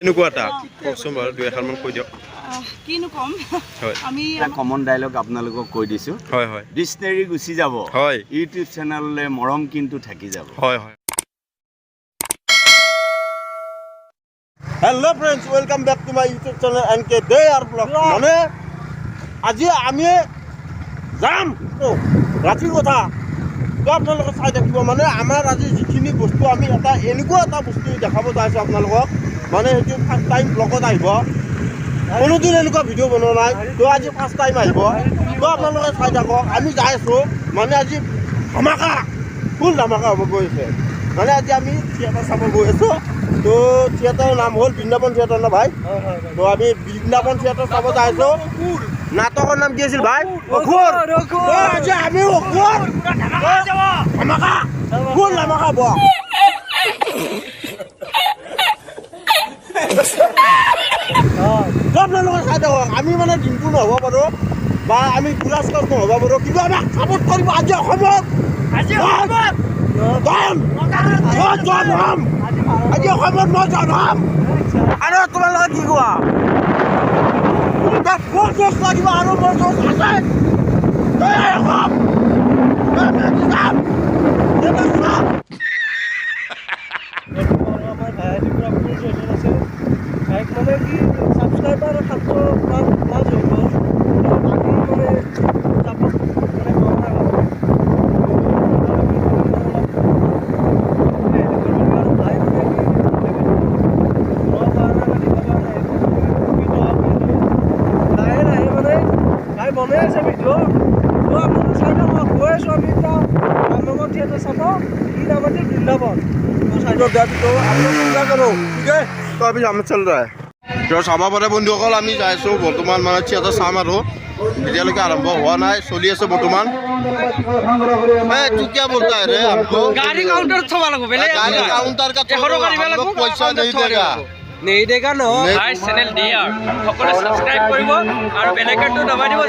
এনেকুৱা এটা কওকচোন বাৰু দুই এষাৰমান কৈ দিয়ক। কিনো কম আমি কমন ডায়লগ আপোনালোকক কৈ দিছোঁ। হয় হয় ডিক্সনেৰী গুচি যাব, হয় ইউটিউব চেনেললৈ মৰম কিন্তু থাকি যাব। হয় হয়। Hello' friends, welcome back to my YouTube channel NK Day R Vlog। মানে আজি আমি যাম ৰাতিৰ কথা তো আপোনালোকে চাই থাকিব। মানে আমাৰ আজি যিখিনি বস্তু আমি এনেকুৱা এটা বস্তু দেখাব যাইছোঁ আপোনালোকক, মানে সেইটো ফাৰ্ষ্ট টাইম ব্লগত আহিব। কোনোদিন এনেকুৱা ভিডিঅ' বনোৱা নাই, তো আজি ফাৰ্ষ্ট টাইম আহিব। তো আপোনালোকে চাই থাকক। আমি যাই আছোঁ, মানে আজি ধামাকা, ফুল ধামাকা হ'ব গৈ আছে। মানে আজি আমি থিয়েটাৰ চাব গৈ আছোঁ। তো থিয়েটাৰৰ নাম হ'ল বৃন্দাবন থিয়েটাৰ না ভাই? তো আমি বৃন্দাবন থিয়েটাৰ চাব যাই আছোঁ। নাটকৰ নাম কি আছিল ভাই? অসুৰ। আজি আমি অসুৰ ধামাকা, ফুল ধামাকা হ'ব। আপোনালোকে চাই থাকক। আমি মানে দিনটো নহ'ব পাৰোঁ বা আমি গুৰাজ কাজ নহ'ব পাৰোঁ, কিন্তু আমাক ছাপোৰ্ট কৰিব আজি অসমত। আজি অসমত মই জনাম। আৰু তোমালোকে কি কোৱা? লাগিব আৰু মোৰ আছে। মানে কি সাবস্ক্রাইবার 700 প্লাস হইব, বাকি মানে সাপোর্ট মানে বনাই আছে ভিডিঅ'। তো আপোনালোকে চাই থাকক। গৈ আছোঁ আমি এতিয়া ৰামনগৰ থিয়েটাৰ চাব, ই নাম আছে বৃন্দাবন। তো চাইডত দিয়াৰ পিছত আমি পূজা কৰোঁ, ঠিক আছে? তো আমি যাম চল ৰে। তো চাব পাৰে বন্ধুসকল, আমি যাই আছোঁ বৰ্তমান। মানে থিয়েটাৰ চাম আৰু এতিয়ালৈকে আৰম্ভ হোৱা নাই, চলি আছে বৰ্তমান। क्या बोलता है रे हमको? गाड़ी काउंटर थवा लगो पहले, गाड़ी काउंटर का छोड़ो, हम लोग पैसा नहीं देगा। नहीं देगा न भाई। चैनल DR সকলে সাবস্ক্রাইব কৰিব আৰু বেল আইকনটো দবাই দিব।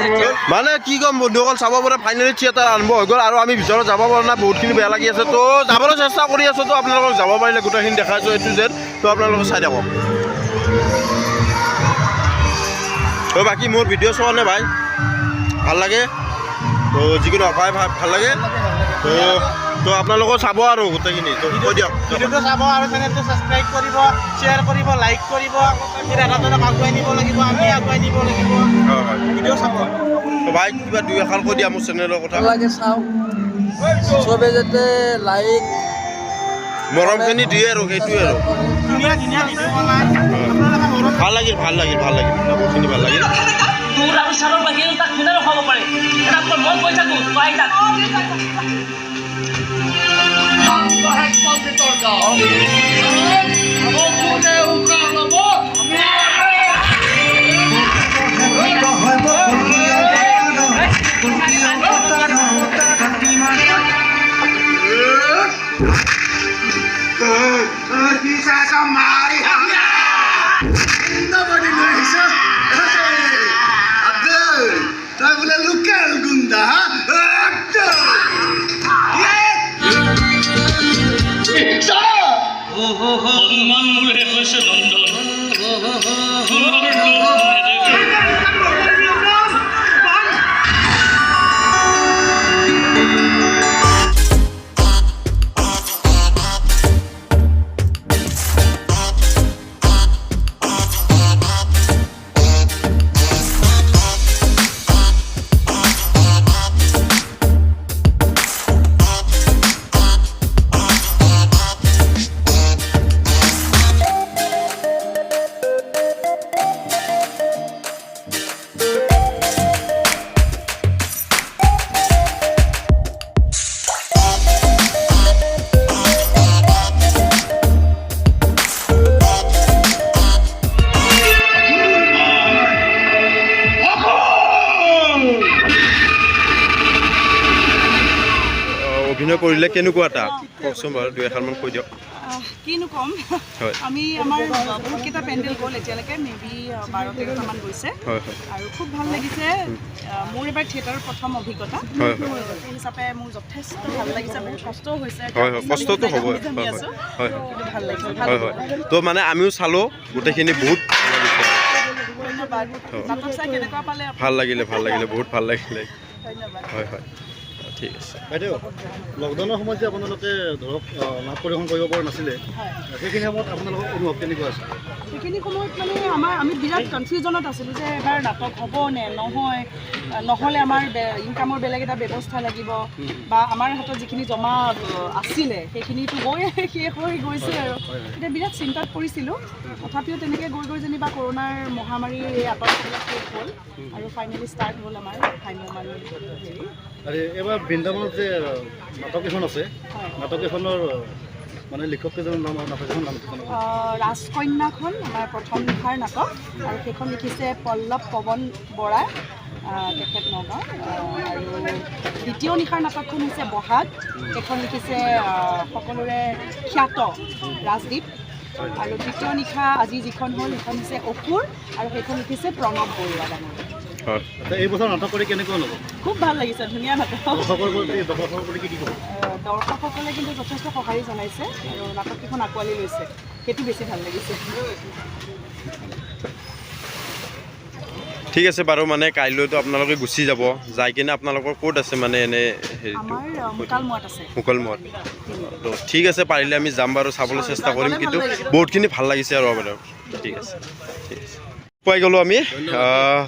মানে কি ক'ম বন্ধুসকল, চাব পাৰে ফাইনেলি থিয়েটাৰ আৰম্ভ হৈ গ'ল আৰু আমি ভিতৰত যাব পৰা নাই, বহুতখিনি বেয়া লাগি আছে। তো যাবলৈ চেষ্টা কৰি আছোঁ। তো আপোনালোকক যাব পাৰিলে গোটেইখিনি দেখাইছোঁ এইটো যেন। তো আপোনালোকে চাই থাকক। তো বাকী মোৰ ভিডিঅ' চোৱা নে ভাই? ভাল লাগে তো, যিকোনো অপায় ভাল লাগে। তো আপোনালোকেও চাব আৰু গোটেইখিনি। তো কৈ দিয়ক। ভিডিঅ'টো চাব আৰু চেনেলটো ছাবস্ক্ৰাইব কৰিব, শ্বেয়াৰ কৰিব, লাইক কৰিব। দাদাজনক আগুৱাই নিব লাগিব, আমি আগুৱাই নিব লাগিব। ভিডিঅ' চাব। তো ভাই কিবা দুই এষাৰ কৈ দিয়া মোৰ চেনেলৰ কথা। লাগে চাওক, চবে যাতে লাইক মৰমখিনি দিয়ে আৰু সেইটোৱে আৰু। ধুনীয়া ধুনীয়া ভিডিঅ' বনাই আপোনালোকে মৰম ভাল লাগিল বহুতখিনি ভাল লাগিল। তোৰ আৰু চাৰৰ বাহিৰে তাক কোনে ৰখাব পাৰে? এটা মই কৈ থাকোঁ, তই তাক হনুমান মোৰে হৈছে নন্দন। অভিনয় কৰিলে কেনেকুৱা এটা কওকচোন বাৰু দুই এষাৰমান কৈ দিয়ক। কিনো ক'ম হয় আমি আমাৰ বহুতকেইটা পেণ্ডেল গ'ল এতিয়ালৈকে মেবি 12-13টামান গৈছে হয় হয় আৰু খুব ভাল লাগিছে মোৰ এবাৰ থিয়েটাৰৰ প্ৰথম অভিজ্ঞতা হয় সেই হিচাপে মোৰ যথেষ্ট ভাল লাগিছে বহুত কষ্টও হৈছে হয় হয় কষ্টটো হ'ব হয় হয় কিন্তু ভাল লাগিছে হয় হয় তো মানে আমিও চালোঁ গোটেইখিনি বহুত ধন্যবাদ নাটক চাই কেনেকুৱা পালে ভাল লাগিলে বহুত ভাল লাগিলে ধন্যবাদ হয় হয় ঠিক আছে বাইদেউ লকডাউনৰ সময়ত যে আপোনালোকে ধৰক নাট পৰিৱেশন কৰিব পৰা নাছিলে সেইখিনি সময়ত আপোনালোকৰ অনুভৱ কেনেকুৱা আছে সেইখিনি সময়ত মানে আমি বিৰাট কনফিউজনত আছিলোঁ যে এবাৰ নাটক হ'ব নে নহয় নহ'লে আমাৰ ইনকামৰ বেলেগ এটা ব্যৱস্থা লাগিব বা আমাৰ হাতত যিখিনি জমা আছিলে সেইখিনিতো শেষ হৈ গৈছে আৰু এতিয়া বিৰাট চিন্তাত পৰিছিলোঁ তথাপিও তেনেকৈ গৈ যেনিবা কৰোণাৰ মহামাৰী আতংকবিলাক শেষ হ'ল আৰু ফাইনেলি ষ্টাৰ্ট হ'ল আমাৰ ভ্ৰাম্যমান হেৰি আৰু এইবাৰ বৃন্দাবনত যে নাটককেইখন আছে নাটককেইখনৰ মানে লিখককেইজনৰ নাম ৰাজকন্যাখন আমাৰ প্ৰথম নিশাৰ নাটক আৰু সেইখন লিখিছে পল্লৱ পৱন বৰাই তেখেত নগাঁও আৰু দ্বিতীয় নিশাৰ নাটকখন হৈছে বহাগ সেইখন লিখিছে সকলোৰে খ্যাত ৰাজদ্বীপ আৰু তৃতীয় নিশা আজি যিখন হ'ল সেইখন হৈছে অসুৰ আৰু সেইখন লিখিছে প্ৰণৱ বৰুৱা ডাঙৰ এই বছৰ নাটক কৰি কেনেকুৱা অনুভৱ খুব ভাল লাগিছে ধুনীয়া নাটক দৰ্শকৰ প্ৰতি কি ক'ব দৰ্শকসকলে কিন্তু যথেষ্ট সঁহাৰি জনাইছে আৰু নাটককেইখন আঁকোৱালি লৈছে সেইটো বেছি ভাল লাগিছে ঠিক আছে বাৰু মানে কাইলৈতো আপোনালোকে গুচি যাব যাই কিনে আপোনালোকৰ ক'ত আছে মানে এনে হেৰিটো আমাৰ মুকালমুৱাত আছে মুকলমুৱাত তো ঠিক আছে পাৰিলে আমি যাম বাৰু চাবলৈ চেষ্টা কৰিম কিন্তু বহুতখিনি ভাল লাগিছে আৰু বাৰু ঠিক আছে পাই গ'লোঁ আমি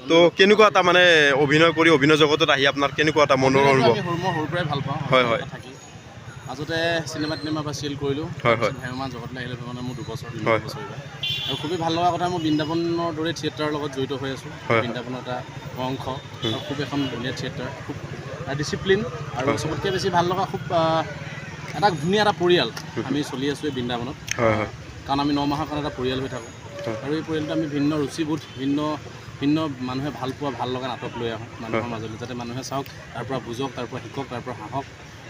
তো কেনেকুৱা এটা মানে অভিনয় কৰি অভিনয় জগতত আহি আপোনাৰ কেনেকুৱা এটা মনৰ অনুভৱ মই সৰুৰ পৰাই ভাল পাওঁ হয় হয় থাকি মাজতে চিনেমা বা চিৰিয়েল কৰিলোঁ হয় হয় ভ্ৰাম্যমান জগতলৈ আহিলে মানে মোৰ 2 বছৰ হয় আৰু খুবেই ভাল লগা কথা মই বৃন্দাবনৰ দৰে থিয়েটাৰৰ লগত জড়িত হৈ আছোঁ হয় বৃন্দাবনৰ এটা অংশ আৰু খুব এখন ধুনীয়া থিয়েটাৰ খুব ডিচিপ্লিন আৰু চবতকৈ বেছি ভাল লগা খুব এটা ধুনীয়া এটা পৰিয়াল আমি চলি আছোঁ এই বৃন্দাবনত হয় হয় কাৰণ আমি 9 মাহৰ কাৰণে এটা পৰিয়াল হৈ থাকোঁ আৰু এই পৰিয়ালটো আমি ভিন্ন ৰুচিবোধ ভিন্ন মানুহে ভাল পোৱা ভাল লগা নাটক লৈ আহোঁ মানুহৰ মাজলৈ যাতে মানুহে চাওক তাৰ পৰা বুজক তাৰ পৰা শিকক তাৰ পৰা হাঁহক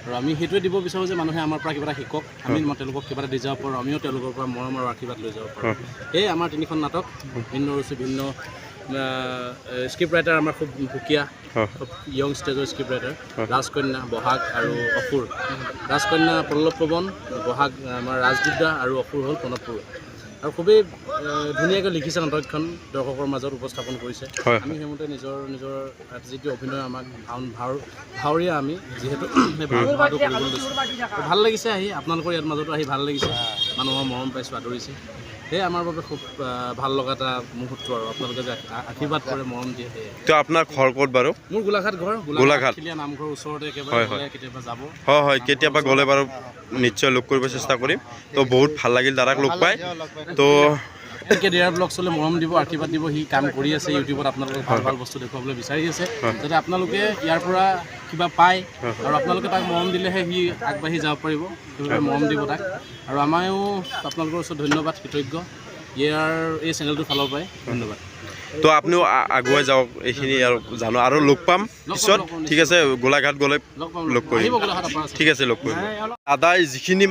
আৰু আমি সেইটোৱে দিব বিচাৰোঁ যে মানুহে আমাৰ পৰা কিবা এটা শিকক আমি তেওঁলোকক কিবা এটা দি যাব পাৰোঁ আমিও তেওঁলোকৰ পৰা মৰম আৰু আশীৰ্বাদ লৈ যাব পাৰোঁ সেয়ে আমাৰ 3খন নাটক ভিন্ন ৰুচি ভিন্ন স্ক্ৰিপ্ট ৰাইটাৰ আমাৰ খুব সুকীয়া খুব young ষ্টেজৰ script writer Rajkanya Bohag আৰু অসুৰ ৰাজকন্যা পল্লৱ পৱন বহাগ আমাৰ ৰাজদ্বীপ দা আৰু অসুৰ হ'ল প্ৰণৱ বৰুৱা আৰু খুবেই ধুনীয়াকৈ লিখিছে নাটকখন দৰ্শকৰ মাজত উপস্থাপন কৰিছে আমি সেইমতে নিজৰ যিটো অভিনয় আমাক ভাৱৰীয়া আমি যিহেতু ভাৱটো কৰিবলৈ লৈছোঁ ভাল লাগিছে আহি আপোনালোকৰ ইয়াত মাজতো আহি ভাল লাগিছে মানুহৰ মৰম পাইছোঁ আদৰিছে সেয়ে আমাৰ বাবে খুব ভাল লগা এটা মুহূৰ্ত আৰু আপোনালোকে যে আশীৰ্বাদ কৰে মৰম দিয়ে সেয়ে তো আপোনাৰ ঘৰ ক'ত বাৰু মোৰ গোলাঘাট ঘৰ গোলাঘাট নামঘৰৰ ওচৰতে একেবাৰে কেতিয়াবা যাব হয় কেতিয়াবা গ'লে বাৰু নিশ্চয় লগ কৰিব চেষ্টা কৰিম তো বহুত ভাল লাগিল দাদাক লগ পাই তো ডিয়াৰ ব্লগছলৈ মৰম দিব আশীৰ্বাদ দিব সি কাম কৰি আছে ইউটিউবত আপোনালোকে ভাল বস্তু দেখুৱাবলৈ বিচাৰি আছে যাতে আপোনালোকে ইয়াৰ পৰা কিবা পায় আৰু আপোনালোকে তাক মৰম দিলেহে সি আগবাঢ়ি যাব পাৰিব সেইবাবে মৰম দিব তাক আৰু আমাৰো আপোনালোকৰ ওচৰত ধন্যবাদ কৃতজ্ঞ এই চেনেলটোৰ ফালৰ পৰাই ধন্যবাদ তো আপুনিও আগুৱাই যাওক এইখিনি আৰু জানো আৰু লগ পাম পিছত ঠিক আছে গোলাঘাট গ'লে লগ কৰিম ঠিক আছে লগ কৰিম দাদাই যিখিনি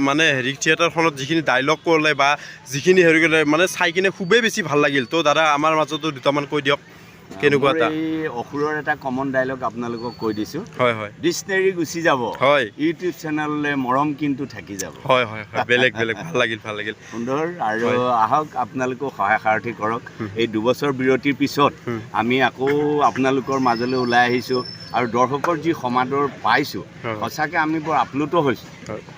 মানে হেৰি থিয়েটাৰখনত যিখিনি ডাইলগ কৰিলে বা যিখিনি হেৰি কৰিলে মানে চাই কিনে খুবেই বেছি ভাল লাগিল তো দাদা আমাৰ মাজতো দুটামান কৈ দিয়ক কেনেকুৱা এটা এই অসুৰৰ এটা কমন ডাইলগ আপোনালোকক কৈ দিছোঁ হয় ডিক্সনেৰী গুচি যাব হয় ইউটিউব চেনেললৈ মৰম কিন্তু থাকি যাব হয় বেলেগ ভাল লাগিল সুন্দৰ আৰু আহক আপোনালোকেও সহায় সাৰথি কৰক এই 2 বছৰ বিৰতিৰ পিছত আমি আকৌ আপোনালোকৰ মাজলৈ ওলাই আহিছোঁ আৰু দৰ্শকৰ যি সমাদৰ পাইছোঁ সঁচাকৈ আমি বৰ আপ্লুত হৈছোঁ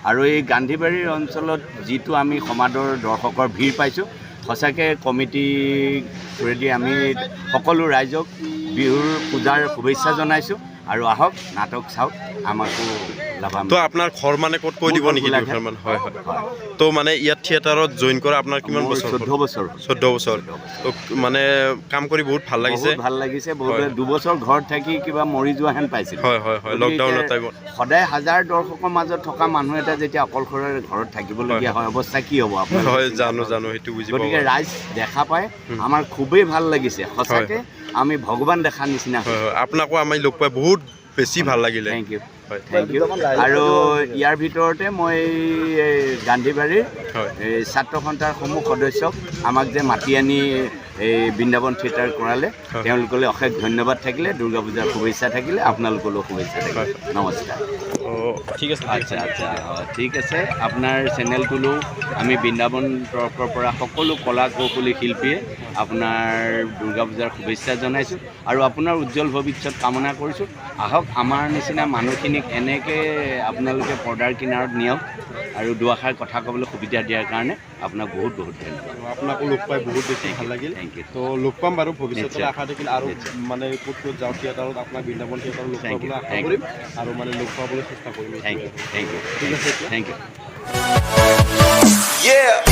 আৰু এই গান্ধীবাৰীৰ অঞ্চলত যিটো আমি সমাদৰ দৰ্শকৰ ভিৰ পাইছোঁ সঁচাকৈ কমিটি থ্ৰুৱেদি আমি সকলো ৰাইজক বিহুৰ পূজাৰ শুভেচ্ছা জনাইছোঁ আৰু আহক নাটক চাওক আমাকো লাভান্বিত তো আপোনাৰ ঘৰ মানে ক'ত কৈ দিব নেকি হয় তো মানে ইয়াত থিয়েটাৰত জইন কৰা আপোনাৰ কিমান বছৰ 14 বছৰ তো মানে কাম কৰি বহুত ভাল লাগিছে বহুত 2 বছৰ ঘৰত থাকি কিবা মৰি যোৱা হেন পাইছিল হয় লকডাউনৰ টাইমত সদায় হাজাৰ দৰ্শকৰ মাজত থকা মানুহ এটা যেতিয়া অকলশৰে ঘৰত থাকিবলগীয়া হয় অৱস্থা কি হ'ব আপোনাৰ হয় জানো সেইটো বুজি পাব গতিকে ৰাইজ দেখা পায় আমাৰ খুবেই ভাল লাগিছে সঁচাকৈ আমি ভগৱান দেখা নিচিনা আপোনাকো আমি লগ পাই বহুত বেছি ভাল লাগিলে থেংক ইউ হয় থেংক ইউ আৰু ইয়াৰ ভিতৰতে মই এই গান্ধীবাৰীৰ হয় এই ছাত্ৰ সন্থাৰ সমূহ সদস্যক আমাক যে মাতি আনি এই বৃন্দাবন থিয়েটাৰ কৰালে তেওঁলোকলৈ অশেষ ধন্যবাদ থাকিলে দুৰ্গা পূজাৰ শুভেচ্ছা থাকিলে আপোনালোকলৈও শুভেচ্ছা থাকিলে নমস্কাৰ ঠিক আছে আচ্ছা আচ্ছা ঠিক আছে আপোনাৰ চেনেলটোলৈও আমি বৃন্দাবন তৰফৰ পৰা সকলো কলা কৌশলী শিল্পীয়ে আপোনাৰ দুৰ্গা পূজাৰ শুভেচ্ছা জনাইছোঁ আৰু আপোনাৰ উজ্জ্বল ভৱিষ্যত কামনা কৰিছোঁ আহক আমাৰ নিচিনা মানুহখিনিক এনেকৈ আপোনালোকে পৰ্দাৰ কিনাৰত নিয়ক আৰু দুআষাৰ কথা ক'বলৈ সুবিধা দিয়াৰ কাৰণে আপোনাক বহুত বহুত ধন্যবাদ আপোনাকো লগ পাই বহুত বেছি ভাল লাগিল থেংক ইউ তো লগ পাম বাৰু ভৱিষ্যতলৈ নিশ্চয়। আশা থাকিল আৰু মানে ক'ত ক'ত যাওঁ থিয়েটাৰত আপোনাক বৃন্দাবন থিয়েটাৰত লগ Thank you, পাবলৈ আশা thank you. কৰিম আৰু মানে লগ পাবলৈ চেষ্টা কৰিম থেংক ইউ থেংক ইউ ঠিক আছে এতিয়া থেংক ইউ Yeah.